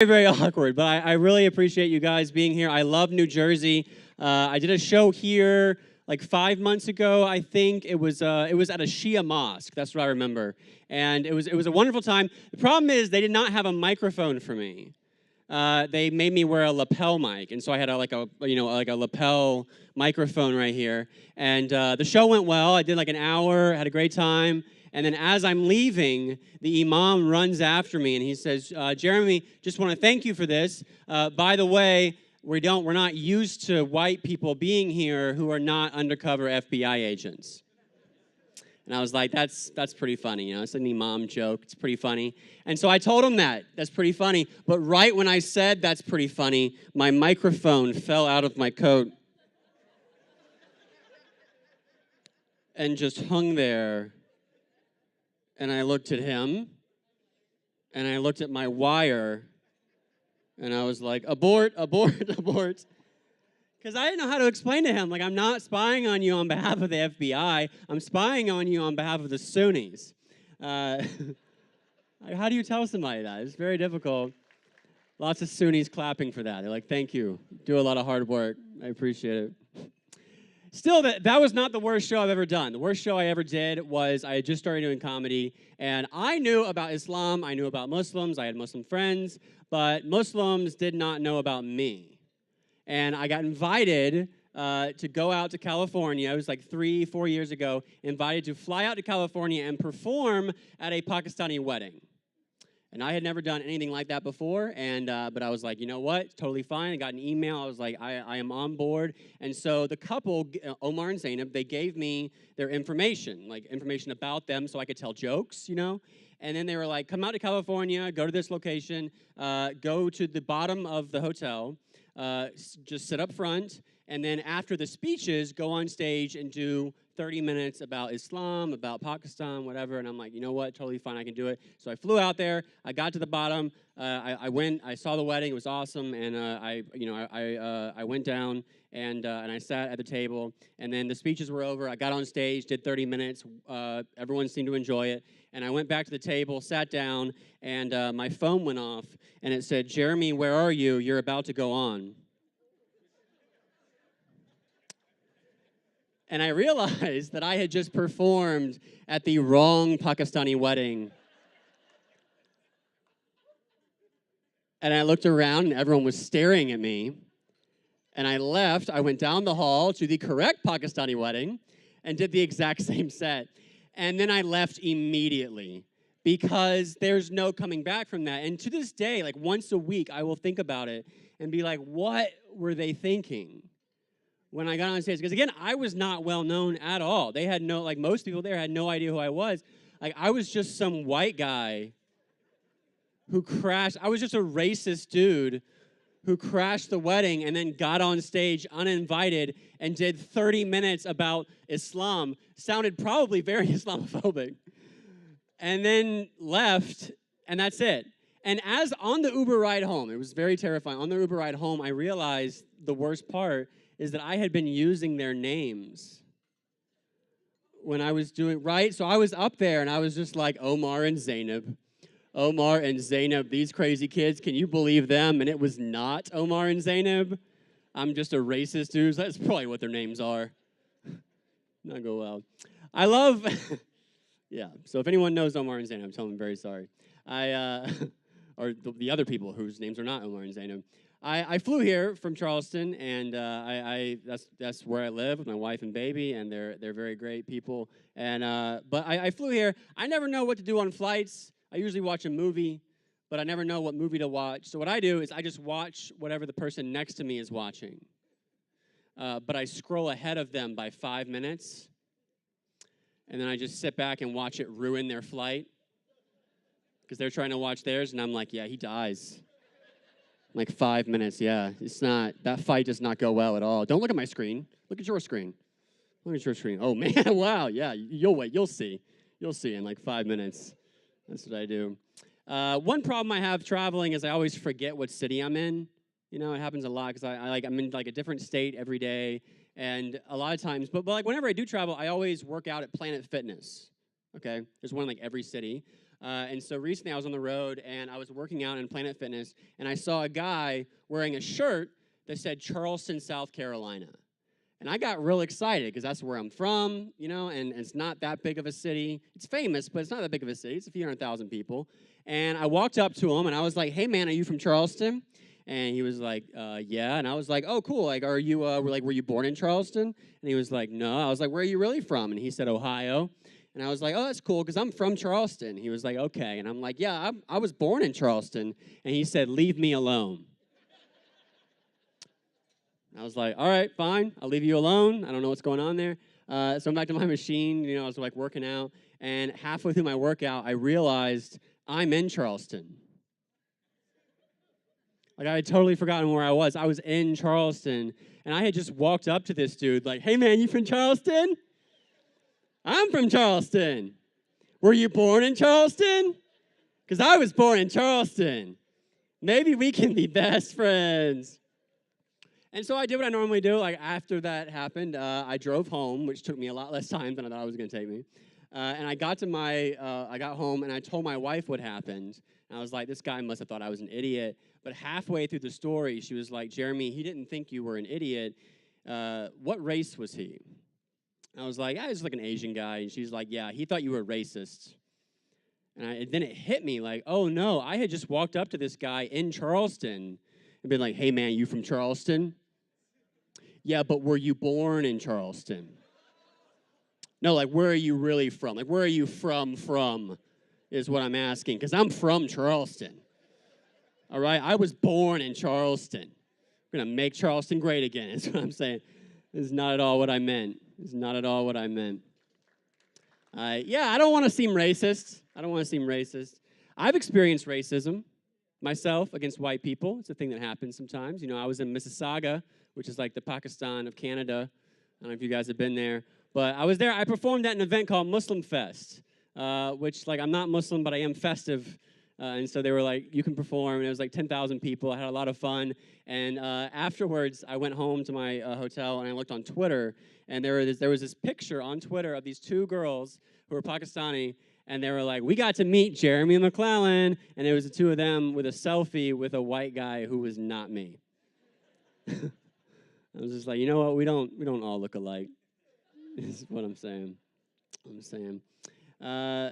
Very awkward, but I really appreciate you guys being here. I love New Jersey. I did a show here like 5 months ago, I think. It was at a Shia mosque. That's what I remember, and it was a wonderful time. The problem is they did not have a microphone for me. They made me wear a lapel mic, and so I had like a lapel microphone right here. And the show went well. I did like an hour, had a great time. And then as I'm leaving, the imam runs after me and he says, Jeremy, just want to thank you for this. By the way, we're not used to white people being here who are not undercover FBI agents. And I was like, that's pretty funny, it's an imam joke, it's pretty funny. And so I told him that's pretty funny. But right when I said that's pretty funny, my microphone fell out of my coat and just hung there. And I looked at him, and I looked at my wire, and I was like, abort, abort, abort. Because I didn't know how to explain to him, like, I'm not spying on you on behalf of the FBI. I'm spying on you on behalf of the Sunnis. How do you tell somebody that? It's very difficult. Lots of Sunnis clapping for that. They're like, thank you. Do a lot of hard work. I appreciate it. Still, that was not the worst show I've ever done. The worst show I ever did was I had just started doing comedy, and I knew about Islam, I knew about Muslims, I had Muslim friends, but Muslims did not know about me. And I got invited to go out to California. It was like 3-4 years ago, invited to fly out to California and perform at a Pakistani wedding. And I had never done anything like that before, but I was like, you know what, totally fine. I got an email. I was like, I am on board. And so the couple, Omar and Zainab, they gave me their information, like information about them so I could tell jokes, And then they were like, come out to California, go to this location, go to the bottom of the hotel, just sit up front, and then after the speeches, go on stage and do 30 minutes about Islam, about Pakistan, whatever. And I'm like, you know what, totally fine, I can do it. So I flew out there, I got to the bottom, I went, I saw the wedding, it was awesome, and I went down and I sat at the table, and then the speeches were over, I got on stage, did 30 minutes, everyone seemed to enjoy it, and I went back to the table, sat down, and my phone went off, and it said, Jeremy, where are you? You're about to go on. And I realized that I had just performed at the wrong Pakistani wedding. And I looked around, and everyone was staring at me. And I left. I went down the hall to the correct Pakistani wedding and did the exact same set. And then I left immediately because there's no coming back from that. And to this day, like once a week, I will think about it and be like, what were they thinking when I got on stage? Because again, I was not well known at all. They had like most people there had no idea who I was. Like I was just some white guy who crashed. I was just a racist dude who crashed the wedding and then got on stage uninvited and did 30 minutes about Islam. Sounded probably very Islamophobic. And then left, and that's it. And as on the Uber ride home, it was very terrifying. On the Uber ride home, I realized the worst part is that I had been using their names when I was doing, right? So I was up there, and I was just like, Omar and Zainab. Omar and Zainab, these crazy kids, can you believe them? And it was not Omar and Zainab. I'm just a racist dude. That's probably what their names are. Not go well. I love, yeah, so if anyone knows Omar and Zainab, I'm telling them I'm very sorry. Or the other people whose names are not Omar and Zainab. I flew here from Charleston, and that's where I live with my wife and baby, and they're very great people. And but I flew here. I never know what to do on flights. I usually watch a movie, but I never know what movie to watch. So what I do is I just watch whatever the person next to me is watching. But I scroll ahead of them by 5 minutes, and then I just sit back and watch it ruin their flight because they're trying to watch theirs, and I'm like, yeah, he dies. Like 5 minutes, yeah. It's not, that fight does not go well at all. Don't look at my screen. Look at your screen. Look at your screen. Oh, man, wow, yeah, you'll wait. You'll see. You'll see in like 5 minutes. That's what I do. One problem I have traveling is I always forget what city I'm in. It happens a lot because I'm in like a different state every day, and a lot of times, but like whenever I do travel, I always work out at Planet Fitness. Okay, there's one in like every city. And so recently I was on the road and I was working out in Planet Fitness, and I saw a guy wearing a shirt that said Charleston, South Carolina. And I got real excited because that's where I'm from, and it's not that big of a city. It's famous, but it's not that big of a city. It's a few 100,000 people. And I walked up to him and I was like, "Hey man, are you from Charleston?" And he was like, "Yeah." And I was like, "Oh, cool. Like, were you born in Charleston?" And he was like, "No." I was like, "Where are you really from?" And he said, "Ohio." And I was like, "Oh, that's cool because I'm from Charleston." He was like, "Okay." And I'm like, "Yeah, I was born in Charleston." And he said, "Leave me alone." I was like, "All right, fine. I'll leave you alone. I don't know what's going on there." So I'm back to my machine. I was like working out. And halfway through my workout, I realized I'm in Charleston. Like, I had totally forgotten where I was. I was in Charleston. And I had just walked up to this dude like, "Hey, man, you from Charleston?" "I'm from Charleston." "Were you born in Charleston?" "Because I was born in Charleston. Maybe we can be best friends." And so I did what I normally do. Like, after that happened, I drove home, which took me a lot less time than I thought it was going to take me. And I got home and I told my wife what happened. And I was like, "This guy must have thought I was an idiot." But halfway through the story, she was like, "Jeremy, he didn't think you were an idiot. What race was he?" I was like, "I was like an Asian guy." And she's like, "Yeah, he thought you were racist." And then it hit me like, oh no, I had just walked up to this guy in Charleston and been like, "Hey man, you from Charleston?" "Yeah, but were you born in Charleston?" "No, like, where are you really from? Like, where are you from is what I'm asking, because I'm from Charleston. All right, I was born in Charleston. We're going to make Charleston great again," is what I'm saying. This is not at all what I meant. This is not at all what I meant. Yeah, I don't want to seem racist. I've experienced racism myself against white people. It's a thing that happens sometimes. I was in Mississauga, which is like the Pakistan of Canada. I don't know if you guys have been there. But I was there. I performed at an event called Muslim Fest, which, like, I'm not Muslim, but I am festive. And so they were like, "You can perform." And it was like 10,000 people. I had a lot of fun. And afterwards, I went home to my hotel, and I looked on Twitter. And there was this picture on Twitter of these two girls who were Pakistani. And they were like, "We got to meet Jeremy McClellan." And it was the two of them with a selfie with a white guy who was not me. I was just like, you know what? We don't all look alike. Is what I'm saying. Uh,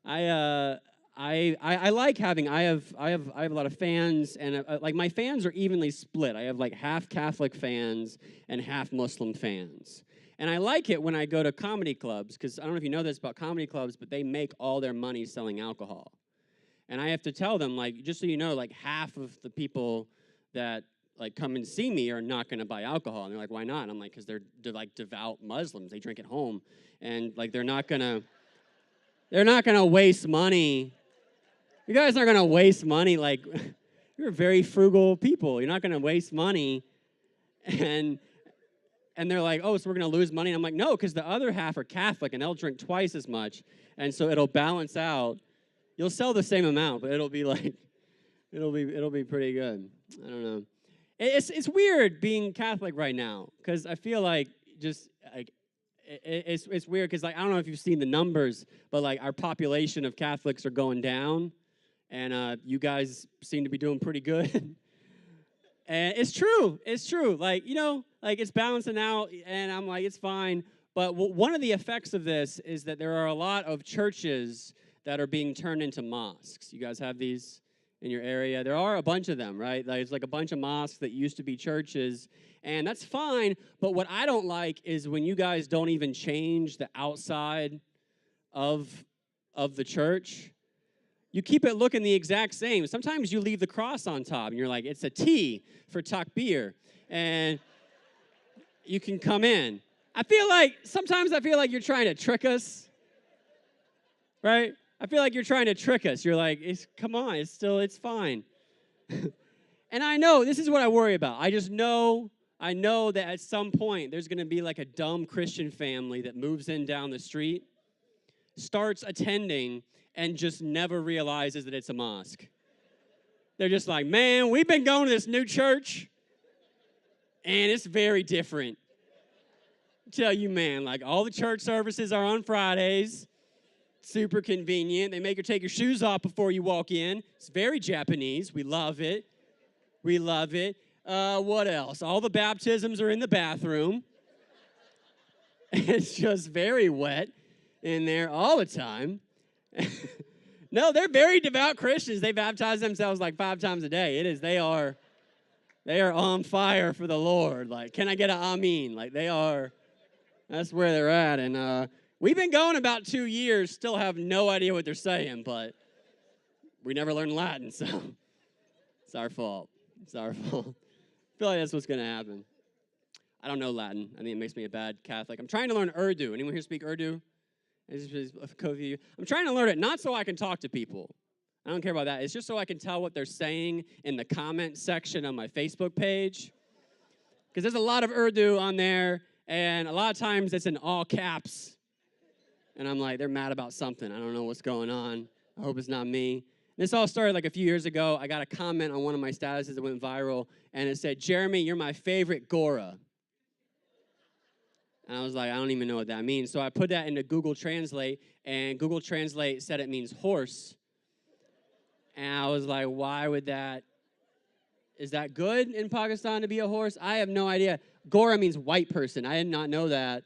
I like having. I have a lot of fans, and like, my fans are evenly split. I have like half Catholic fans and half Muslim fans. And I like it when I go to comedy clubs, because I don't know if you know this about comedy clubs, but they make all their money selling alcohol. And I have to tell them, like, just so you know, like, half of the people that like come and see me are not going to buy alcohol. And they're like, "Why not?" And I'm like, "Because they're like devout Muslims. They drink at home, and like they're not gonna waste money. You guys aren't gonna waste money. Like, you're very frugal people. You're not gonna waste money." And they're like, "Oh, so we're going to lose money?" And I'm like, "No, because the other half are Catholic, and they'll drink twice as much, and so it'll balance out. You'll sell the same amount, but it'll be like, it'll be pretty good." I don't know. It's weird being Catholic right now, because I feel like just like it's weird, because like, I don't know if you've seen the numbers, but like, our population of Catholics are going down, and you guys seem to be doing pretty good. And it's true. Like, like, it's balancing out, and I'm like, it's fine. But one of the effects of this is that there are a lot of churches that are being turned into mosques. You guys have these in your area? There are a bunch of them, right? There's like a bunch of mosques that used to be churches, and that's fine. But what I don't like is when you guys don't even change the outside of the church. You keep it looking the exact same. Sometimes you leave the cross on top, and you're like, "It's a T for takbir," and you can come in. Sometimes I feel like you're trying to trick us, right? I feel like you're trying to trick us. You're like, "Come on, it's fine." And I know, this is what I worry about. I know that at some point there's going to be like a dumb Christian family that moves in down the street, starts attending, and just never realizes that it's a mosque. They're just like, "Man, we've been going to this new church, and it's very different. I tell you, man, like, all the church services are on Fridays. Super convenient. They make you take your shoes off before you walk in. It's very Japanese. We love it. We love it. What else? All the baptisms are in the bathroom. It's just very wet in there all the time. No, they're very devout Christians. They baptize themselves like 5 times a day. They are on fire for the Lord. Like, can I get an amen? Like, that's where they're at. And we've been going about 2 years, still have no idea what they're saying, but we never learned Latin, so it's our fault. It's our fault. I feel like that's what's going to happen. I don't know Latin. I think it makes me a bad Catholic. I'm trying to learn Urdu. Anyone here speak Urdu? I'm trying to learn it, not so I can talk to people. I don't care about that. It's just so I can tell what they're saying in the comment section on my Facebook page. Because there's a lot of Urdu on there, and a lot of times it's in all caps. And I'm like, they're mad about something. I don't know what's going on. I hope it's not me. This all started like a few years ago. I got a comment on one of my statuses that went viral, and it said, "Jeremy, you're my favorite Gora." And I was like, I don't even know what that means. So I put that into Google Translate, and Google Translate said it means horse. And I was like, why would that? Is that good in Pakistan to be a horse? I have no idea. Gora means white person. I did not know that.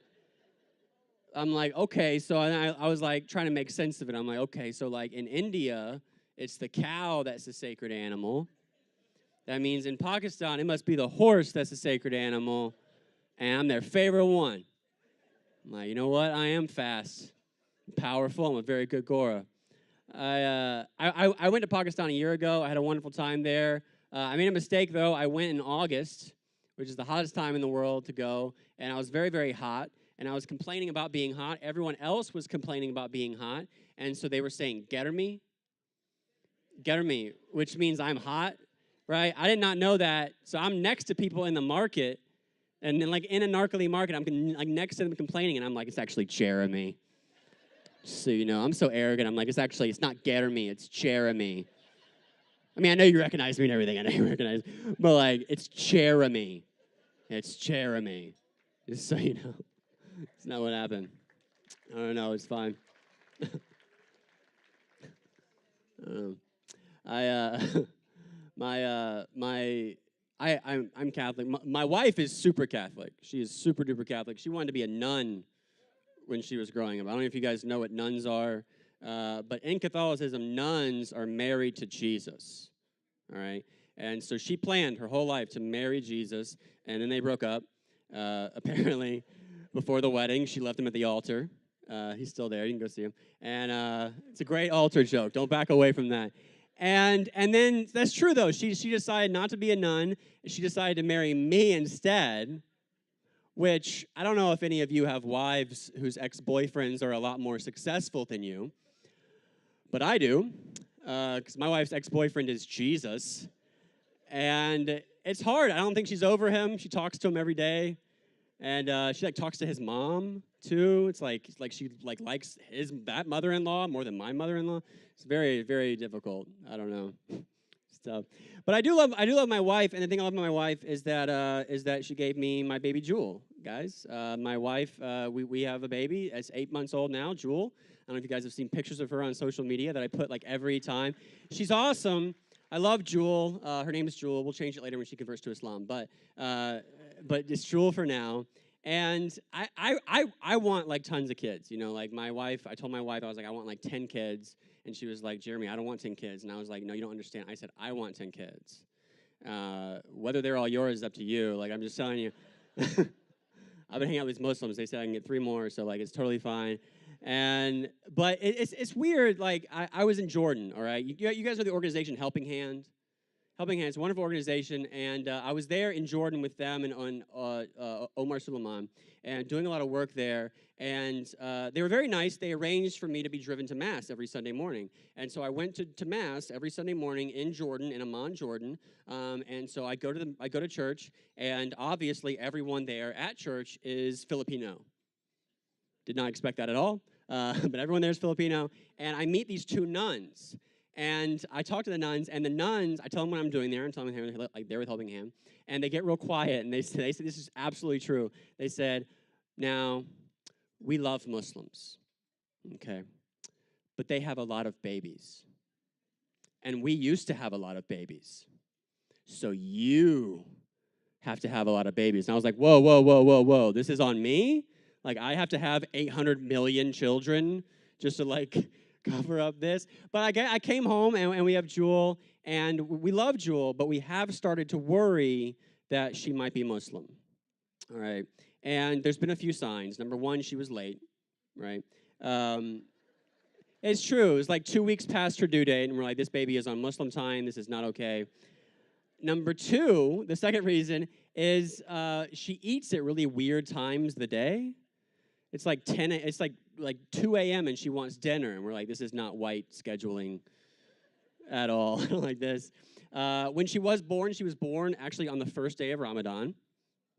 I'm like, okay. So I was like trying to make sense of it. I'm like, okay. So like in India, it's the cow that's the sacred animal. That means in Pakistan, it must be the horse that's the sacred animal. And I'm their favorite one. I'm like, you know what? I am fast, powerful. I'm a very good Gora. I went to Pakistan a year ago. I had a wonderful time there. I made a mistake, though. I went in August, which is the hottest time in the world to go, and I was very, very hot, and I was complaining about being hot. Everyone else was complaining about being hot, and so they were saying, "Germi," which means I'm hot, right? I did not know that, so I'm next to people in the market, and then, like, in a narcolepsy market, I'm like next to them complaining, and I'm like, it's actually Jeremy. So, you know, I'm so arrogant. I'm like, it's not Jeremy, it's Jeremy. I mean, I know you recognize me and everything. I know you recognize me. But, like, it's Jeremy. It's Jeremy. Just so you know. It's not what happened. I don't know. It's fine. I'm Catholic. My wife is super Catholic. She is super duper Catholic. She wanted to be a nun when she was growing up. I don't know if you guys know what nuns are, but in Catholicism, nuns are married to Jesus, all right? And so she planned her whole life to marry Jesus, and then they broke up. Apparently, before the wedding, she left him at the altar. He's still there. You can go see him. And it's a great altar joke. Don't back away from that. And then, that's true, though. She decided not to be a nun. She decided to marry me instead, which I don't know if any of you have wives whose ex-boyfriends are a lot more successful than you, but I do, because my wife's ex-boyfriend is Jesus, and it's hard. I don't think she's over him. She talks to him every day, and she like talks to his mom too. It's like she likes that mother-in-law more than my mother-in-law. It's very, very difficult. I don't know. Stuff. But I do love my wife, and the thing I love about my wife is that she gave me my baby Jewel, guys. My wife, we have a baby. It's 8 months old now, Jewel. I don't know if you guys have seen pictures of her on social media that I put like every time. She's awesome. I love Jewel. Her name is Jewel. We'll change it later when she converts to Islam, but it's Jewel for now. And I want like tons of kids, you know, like my wife, I told my wife, I was like, I want like 10 kids. And she was like, Jeremy, I don't want 10 kids. And I was like, no, you don't understand. I said, I want 10 kids. Whether they're all yours is up to you. Like, I'm just telling you. I've been hanging out with these Muslims. They said I can get 3 more, so like it's totally fine. But it's weird. Like I was in Jordan, all right? You guys know the organization Helping Hand? Helping Hand is a wonderful organization, and I was there in Jordan with them and on Omar Suleiman, and doing a lot of work there. And they were very nice. They arranged for me to be driven to Mass every Sunday morning. And so I went to Mass every Sunday morning in Jordan, in Amman, Jordan. And so I go to church, and obviously everyone there at church is Filipino. Did not expect that at all, but everyone there is Filipino. And I meet these 2 nuns. And I talk to the nuns, and the nuns, I tell them what I'm doing there, and tell them they're with Helping Hand, and they get real quiet, and they say this is absolutely true. They said, now, we love Muslims, okay? but they have a lot of babies. And we used to have a lot of babies. So you have to have a lot of babies. And I was like, whoa, whoa, whoa, whoa, whoa. This is on me? Like, I have to have 800 million children just to, like, cover up this? But I came home, and we have Jewel, and we love Jewel, but we have started to worry that she might be Muslim. All right? And there's been a few signs. Number one, she was late, right? It's true. It was like 2 weeks past her due date, and we're like, this baby is on Muslim time. This is not okay. Number two, the second reason is she eats at really weird times of the day. It's like 2 a.m. and she wants dinner, and we're like, this is not white scheduling at all. Like this. When she was born actually on the first day of Ramadan.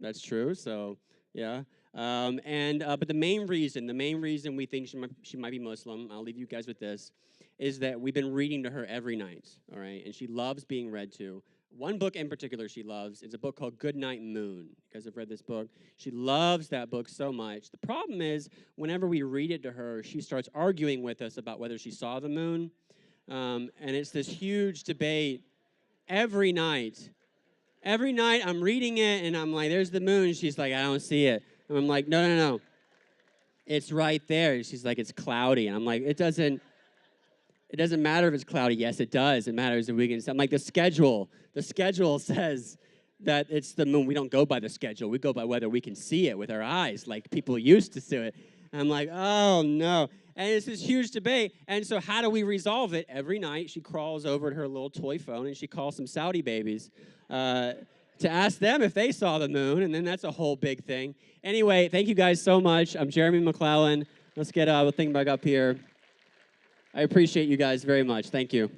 That's true. So yeah. But the main reason we think she might be Muslim, I'll leave you guys with this, is that we've been reading to her every night. All right, and she loves being read to. One book in particular she loves is a book called Goodnight Moon. You guys have read this book? She loves that book so much. The problem is, whenever we read it to her, she starts arguing with us about whether she saw the moon. And it's this huge debate every night. Every night I'm reading it, and I'm like, there's the moon. She's like, I don't see it. And I'm like, no. It's right there. She's like, it's cloudy. And I'm like, it doesn't matter if it's cloudy. Yes, it does. It matters if we can. I'm like, the schedule says that it's the moon. We don't go by the schedule. We go by whether we can see it with our eyes, like people used to see it. And I'm like, oh, no. And it's this huge debate. And so how do we resolve it? Every night she crawls over to her little toy phone, and she calls some Saudi babies to ask them if they saw the moon. And then that's a whole big thing. Anyway, thank you guys so much. I'm Jeremy McClellan. Let's get the thing back up here. I appreciate you guys very much. Thank you.